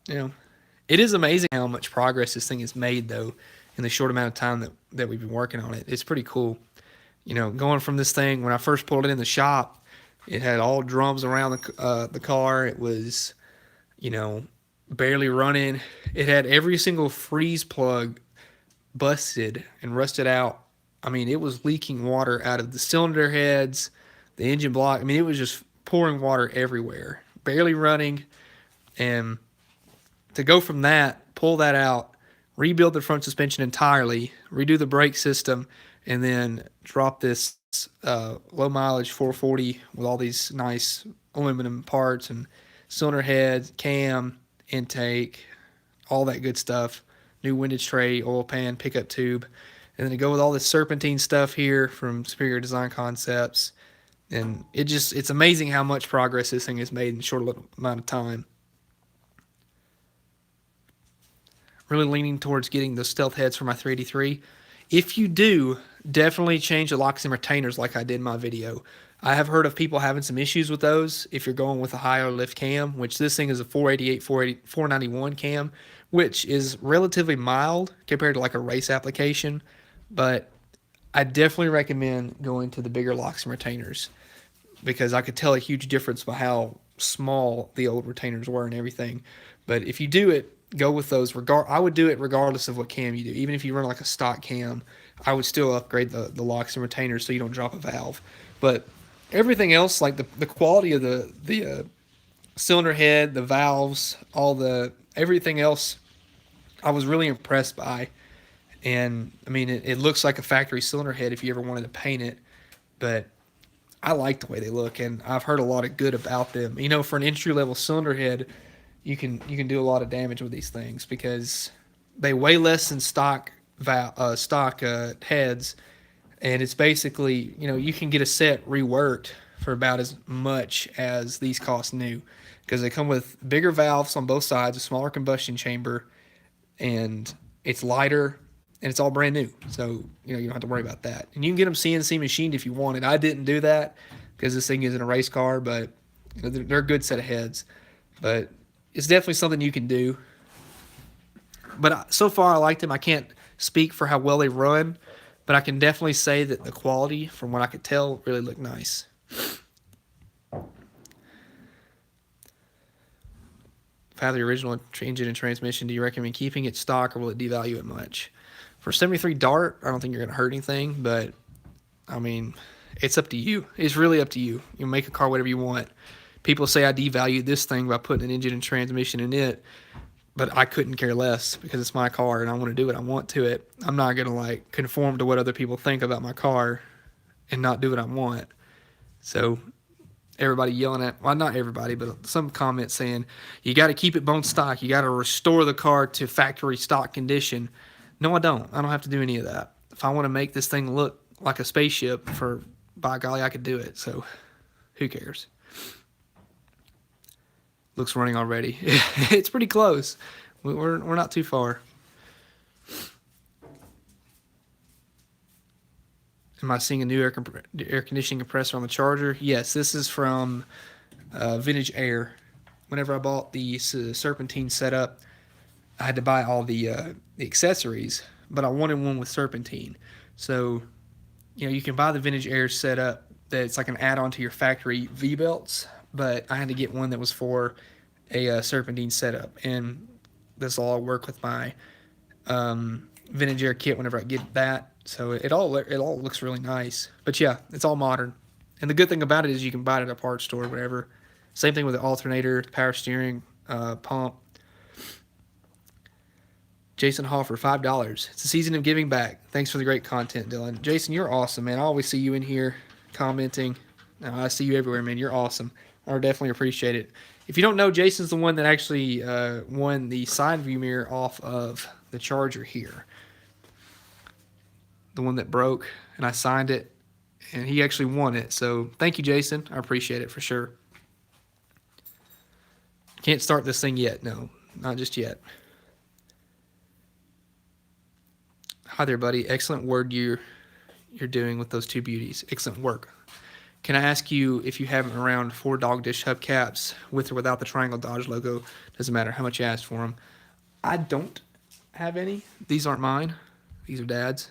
it is amazing how much progress this thing has made, though, in the short amount of time that we've been working on it. It's pretty cool. Going from this thing, when I first pulled it in the shop, it had all drums around the car. It was, barely running. It had every single freeze plug busted and rusted out. I mean, it was leaking water out of the cylinder heads, the engine block. I mean, it was just pouring water everywhere, barely running. And to go from that, pull that out, rebuild the front suspension entirely, redo the brake system, and then drop this low mileage 440 with all these nice aluminum parts and cylinder head, cam, intake, all that good stuff, new windage tray, oil pan, pickup tube, and then to go with all this serpentine stuff here from Superior Design Concepts. And it's amazing how much progress this thing has made in a short amount of time. Really leaning towards getting the stealth heads for my 383. If you do, definitely change the locks and retainers like I did in my video. I have heard of people having some issues with those if you're going with a higher lift cam, which this thing is a 491 cam, which is relatively mild compared to like a race application, but I definitely recommend going to the bigger locks and retainers because I could tell a huge difference by how small the old retainers were and everything. But if you do it, go with those. I would do it regardless of what cam you do. Even if you run like a stock cam, I would still upgrade the locks and retainers so you don't drop a valve. But everything else, like the quality of the cylinder head, the valves, everything else, I was really impressed by. And I mean, it looks like a factory cylinder head if you ever wanted to paint it, but I like the way they look, and I've heard a lot of good about them. For an entry level cylinder head, you can do a lot of damage with these things because they weigh less than stock heads, and it's basically you can get a set reworked for about as much as these cost new because they come with bigger valves on both sides, a smaller combustion chamber, and it's lighter. And it's all brand new, so you don't have to worry about that. And you can get them CNC machined if you want it. I didn't do that because this thing isn't a race car, but they're a good set of heads. But it's definitely something you can do. But so far, I liked them. I can't speak for how well they run, but I can definitely say that the quality, from what I could tell, really looked nice. If I have the original engine and transmission, do you recommend keeping it stock or will it devalue it much? For 73 Dart, I don't think you're going to hurt anything, but, I mean, it's up to you. It's really up to you. You make a car whatever you want. People say I devalued this thing by putting an engine and transmission in it, but I couldn't care less because it's my car and I want to do what I want to it. I'm not going to, conform to what other people think about my car and not do what I want. So, everybody yelling at, well, not everybody, but some comments saying, you got to keep it bone stock. You got to restore the car to factory stock condition. No, I don't. I don't have to do any of that. If I want to make this thing look like a spaceship, by golly, I could do it. So, who cares? Looks running already. It's pretty close. We're not too far. Am I seeing a new air conditioning compressor on the Charger? Yes, this is from Vintage Air. Whenever I bought the Serpentine setup, I had to buy all the accessories, but I wanted one with Serpentine. So, you can buy the Vintage Air setup that's like an add-on to your factory V-belts, but I had to get one that was for a Serpentine setup, and this will all work with my Vintage Air kit whenever I get that. So it all looks really nice. But yeah, it's all modern. And the good thing about it is you can buy it at a parts store or whatever. Same thing with the alternator, power steering, pump. Jason Hoffer, $5. It's the season of giving back. Thanks for the great content, Dylan. Jason, you're awesome, man. I always see you in here commenting. I see you everywhere, man. You're awesome. I definitely appreciate it. If you don't know, Jason's the one that actually won the side view mirror off of the Charger here. The one that broke, and I signed it, and he actually won it. So thank you, Jason. I appreciate it for sure. Can't start this thing yet. No, not just yet. Hi there, buddy. Excellent work you're doing with those two beauties. Excellent work. Can I ask you if you have them around 4 dog dish hubcaps with or without the Triangle Dodge logo? Doesn't matter how much you ask for them. I don't have any. These aren't mine. These are Dad's,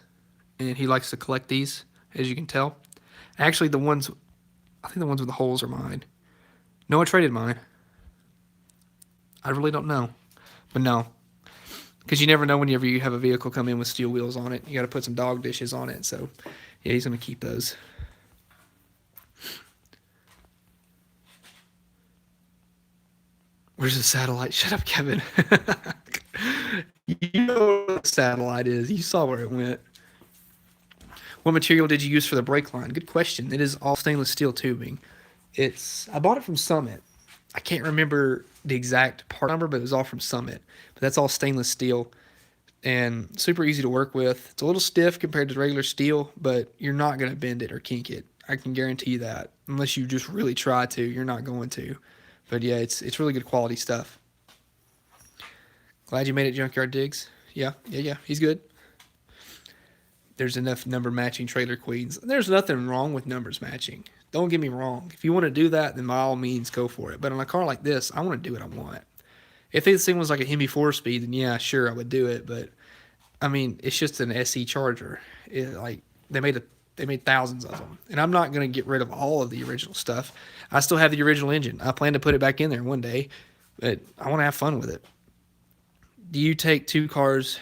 and he likes to collect these, as you can tell. Actually, I think the ones with the holes are mine. No, I traded mine. I really don't know, but no. Because you never know whenever you have a vehicle come in with steel wheels on it. You got to put some dog dishes on it. So, yeah, he's going to keep those. Where's the satellite? Shut up, Kevin. You know what the satellite is. You saw where it went. What material did you use for the brake line? Good question. It is all stainless steel tubing. I bought it from Summit. I can't remember the exact part number, but it was all from Summit. But that's all stainless steel and super easy to work with. It's a little stiff compared to regular steel, but you're not going to bend it or kink it. I can guarantee you that. Unless you just really try to, you're not going to. But yeah, it's really good quality stuff. Glad you made it, Junkyard Diggs. Yeah, he's good. There's enough number matching trailer queens. There's nothing wrong with numbers matching. Don't get me wrong. If you want to do that, then by all means go for it. But on a car like this, I want to do what I want. If this thing was like a Hemi 4-speed, then yeah, sure, I would do it. But I mean, it's just an SE Charger. They made thousands of them, and I'm not going to get rid of all of the original stuff. I still have the original engine. I plan to put it back in there one day, but I want to have fun with it. Do you take 2 cars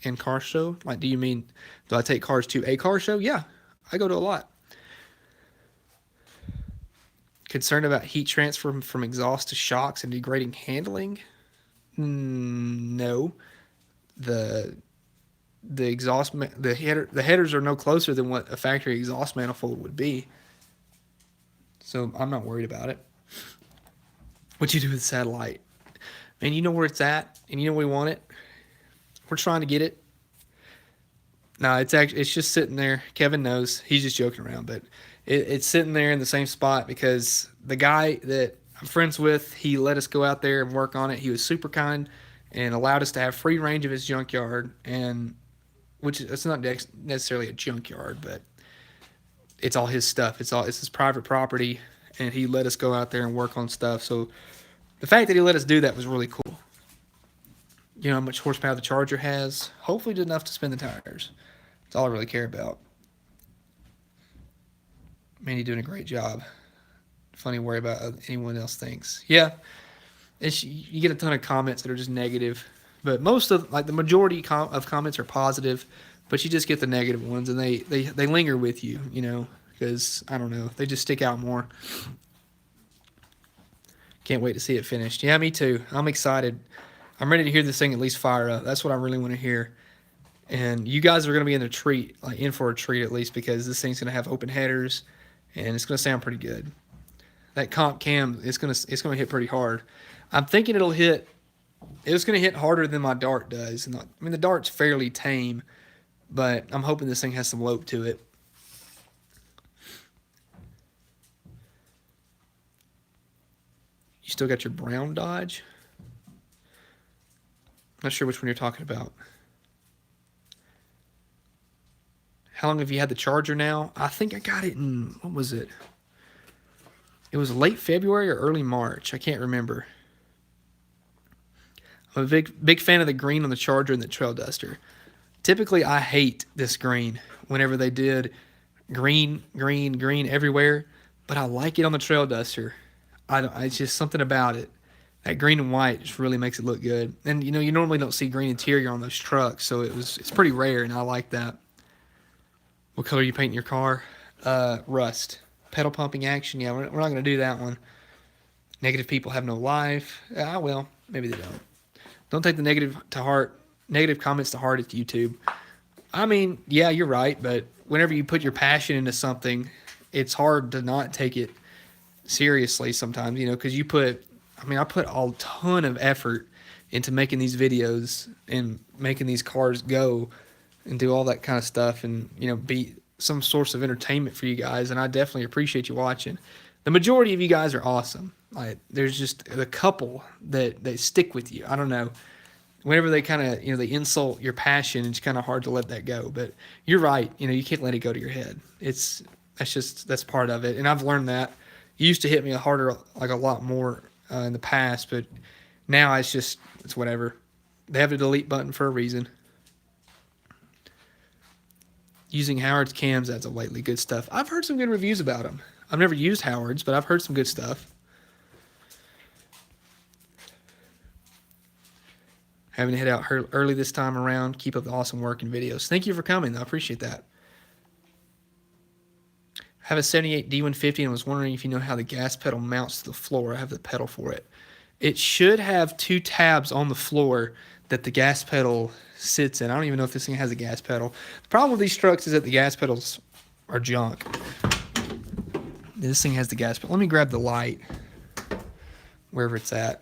in car show? Like, do you mean, do I take cars to a car show? Yeah, I go to a lot. Concerned about heat transfer from exhaust to shocks and degrading handling? No. The exhaust, the headers are no closer than what a factory exhaust manifold would be. So I'm not worried about it. What you do with satellite? Man, you know where it's at, and you know we want it. We're trying to get it. No, it's just sitting there. Kevin knows. He's just joking around, but it's sitting there in the same spot because the guy that I'm friends with, he let us go out there and work on it. He was super kind and allowed us to have free range of his junkyard, and which it's not necessarily a junkyard, but it's all his stuff. It's his private property, and he let us go out there and work on stuff. So the fact that he let us do that was really cool. You know how much horsepower the Charger has? Hopefully just enough to spin the tires. That's all I really care about. Man, you're doing a great job. Funny worry about what anyone else thinks. Yeah, you get a ton of comments that are just negative, but most of the majority of comments are positive, but you just get the negative ones, and they linger with you, because I don't know, they just stick out more. Can't wait to see it finished. Yeah, me too. I'm excited. I'm ready to hear this thing at least fire up. That's what I really want to hear. And you guys are going to be in for a treat at least, because this thing's going to have open headers, and it's going to sound pretty good. That comp cam, it's going to hit pretty hard. I'm thinking it's going to hit harder than my Dart does. And the Dart's fairly tame, but I'm hoping this thing has some lope to it. You still got your brown Dodge? Not sure which one you're talking about. how long have you had the Charger now? I think I got it in, what was it? It was late February or early March. I can't remember. I'm a big fan of the green on the Charger and the Trail Duster. Typically, I hate this green whenever they did green everywhere, but I like it on the Trail Duster. It's just something about it. That green and white just really makes it look good. And you know, you normally don't see green interior on those trucks, so it's pretty rare, and I like that. What color are you painting your car? Rust. Pedal pumping action. Yeah, we're not going to do that one. Negative people have no life. Well, maybe they don't. Don't take the negative to heart. Negative comments to heart at YouTube. I mean, yeah, you're right, but whenever you put your passion into something, it's hard to not take it seriously sometimes, you know, because I put a ton of effort into making these videos and making these cars go and do all that kind of stuff and, you know, be some source of entertainment for you guys, and I definitely appreciate you watching. The majority of you guys are awesome. Like, there's just a couple that they stick with you. I don't know. Whenever they kind of, you know, they insult your passion, it's kind of hard to let that go. But you're right. You know, you can't let it go to your head. That's part of it. And I've learned that. It used to hit me harder, like a lot more in the past, but now it's whatever. They have a delete button for a reason. Using Howard's cams as of lately, good stuff. I've heard some good reviews about them. I've never used Howard's, but I've heard some good stuff. Having to head out early this time around. Keep up the awesome work and videos. Thank you for coming. I appreciate that. I have a 78 D150 and was wondering if you know how the gas pedal mounts to the floor. I have the pedal for it. It should have 2 tabs on the floor that the gas pedal sits in. I don't even know if this thing has a gas pedal. The problem with these trucks is that the gas pedals are junk. This thing has the gas pedal. Let me grab the light wherever it's at.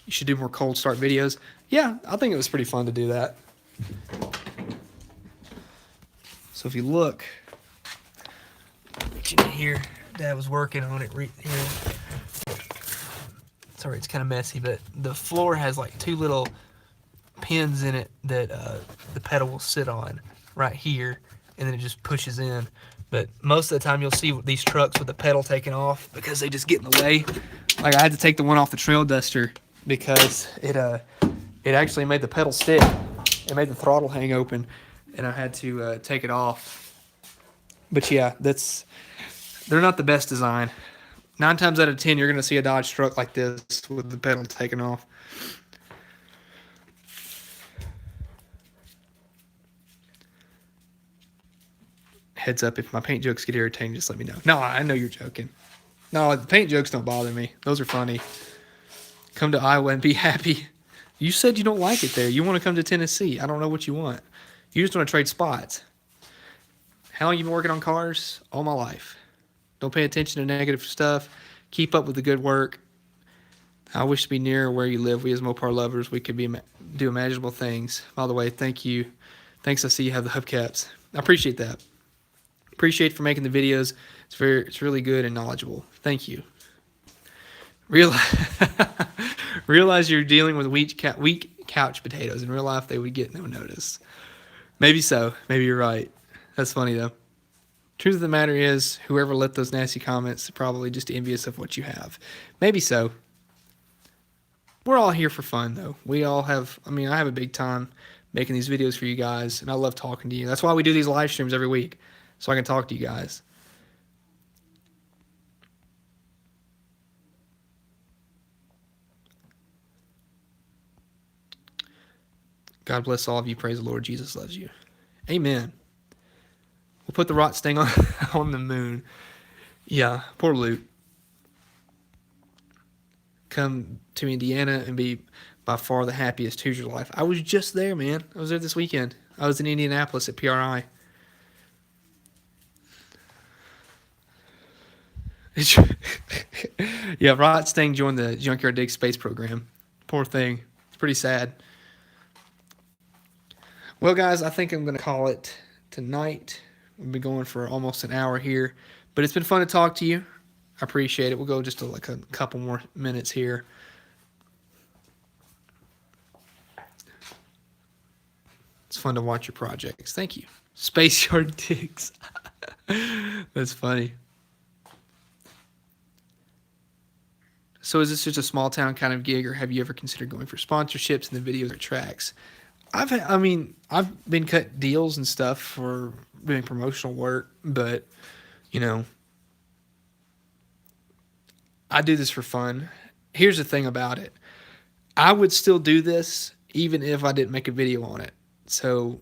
You should do more cold start videos. Yeah, I think it was pretty fun to do that. So if you look, here, Dad was working on it right here. Sorry, it's kind of messy, but the floor has like 2 little pins in it that the pedal will sit on right here, and then it just pushes in. But most of the time you'll see these trucks with the pedal taken off because they just get in the way. Like, I had to take the one off the Trail Duster because it actually made the pedal stick. It made the throttle hang open, and I had to take it off. But yeah, they're not the best design. 9 times out of 10, you're going to see a Dodge truck like this with the pedal taken off. Heads up, if my paint jokes get irritating, just let me know. No, I know you're joking. No, the paint jokes don't bother me. Those are funny. Come to Iowa and be happy. You said you don't like it there. You want to come to Tennessee. I don't know what you want. You just want to trade spots. How long you been working on cars? All my life. Don't pay attention to negative stuff. Keep up with the good work. I wish to be near where you live. We as Mopar lovers, we could do imaginable things. By the way, thank you. Thanks, I see you have the hubcaps. I appreciate that. Appreciate for making the videos. It's really good and knowledgeable. Thank you. Realize you're dealing with weak couch potatoes. In real life, they would get no notice. Maybe so. Maybe you're right. That's funny, though. Truth of the matter is, whoever left those nasty comments is probably just envious of what you have. Maybe so. We're all here for fun, though. I have a big time making these videos for you guys, and I love talking to you. That's why we do these live streams every week, so I can talk to you guys. God bless all of you. Praise the Lord. Jesus loves you. Amen. We'll put the rot stain on the moon. Yeah, poor Luke. Come to Indiana and be by far the happiest. Who's your life? I was just there, man. I was there this weekend. I was in Indianapolis at PRI. Yeah, Rot Stain joined the Junkyard Dig Space program. Poor thing. It's pretty sad. Well, guys, I think I'm going to call it tonight. We've been going for almost an hour here, but it's been fun to talk to you. I appreciate it. We'll go just a couple more minutes here. fun to watch your projects. Thank you. Space Yard Digs. That's funny. So is this just a small town kind of gig, or have you ever considered going for sponsorships in the videos or tracks? I've been cut deals and stuff for doing promotional work, but you know, I do this for fun. Here's the thing about it. I would still do this even if I didn't make a video on it. So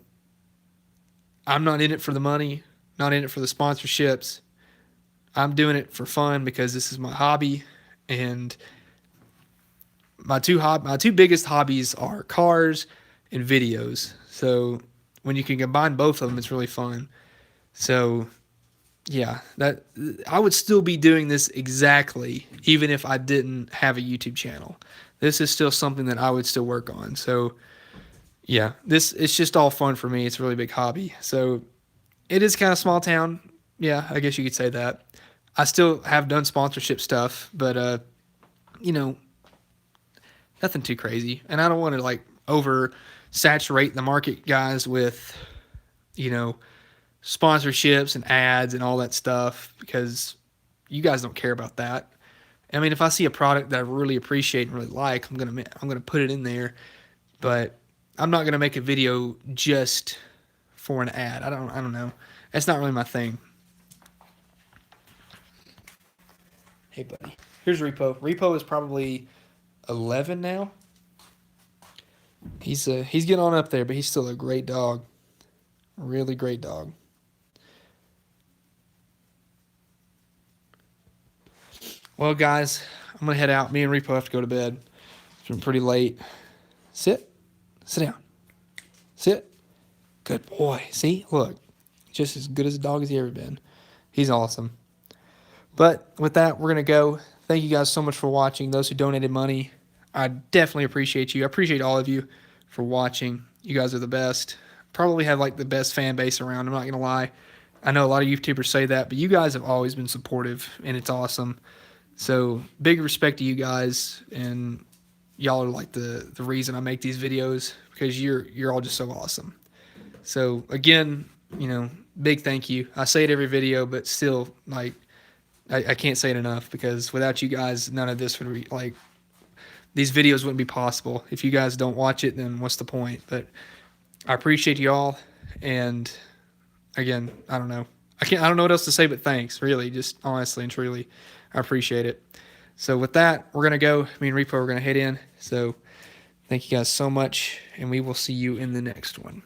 I'm not in it for the money, not in it for the sponsorships. I'm doing it for fun because this is my hobby, and my two biggest hobbies are cars and videos. So when you can combine both of them, it's really fun. So yeah, that I would still be doing this exactly even if I didn't have a YouTube channel. This is still something that I would still work on. So yeah, this it's just all fun for me. It's a really big hobby. So it is kind of small town. Yeah, I guess you could say that. I still have done sponsorship stuff, but you know, nothing too crazy. And I don't want to like over saturate the market, guys, with you know, sponsorships and ads and all that stuff, because you guys don't care about that. I mean, if I see a product that I really appreciate and really like, I'm gonna put it in there, but I'm not gonna make a video just for an ad. I don't know. That's not really my thing. Hey, buddy. Here's Repo. Repo is probably 11 now. He's getting on up there, but he's still a great dog. Really great dog. Well, guys, I'm gonna head out. Me and Repo have to go to bed. It's been pretty late. Sit down, sit. Good boy. See, look, just as good as a dog as he ever been. He's awesome. But with that, we're gonna go. Thank you guys so much for watching. Those who donated money, I definitely appreciate you. I appreciate all of you for watching. You guys are the best. Probably have like the best fan base around. I'm not gonna lie. I know a lot of YouTubers say that, but you guys have always been supportive, and it's awesome. So big respect to you guys, and y'all are like the reason I make these videos, because you're all just so awesome. So again, you know, big thank you. I say it every video, but still, like, I can't say it enough, because without you guys, none of this would be like, these videos wouldn't be possible. If you guys don't watch it, then what's the point? But I appreciate you all, and again, I don't know. I don't know what else to say but thanks, really, just honestly and truly. I appreciate it. So with that, we're going to go. Me and Repo are going to head in. So thank you guys so much, and we will see you in the next one.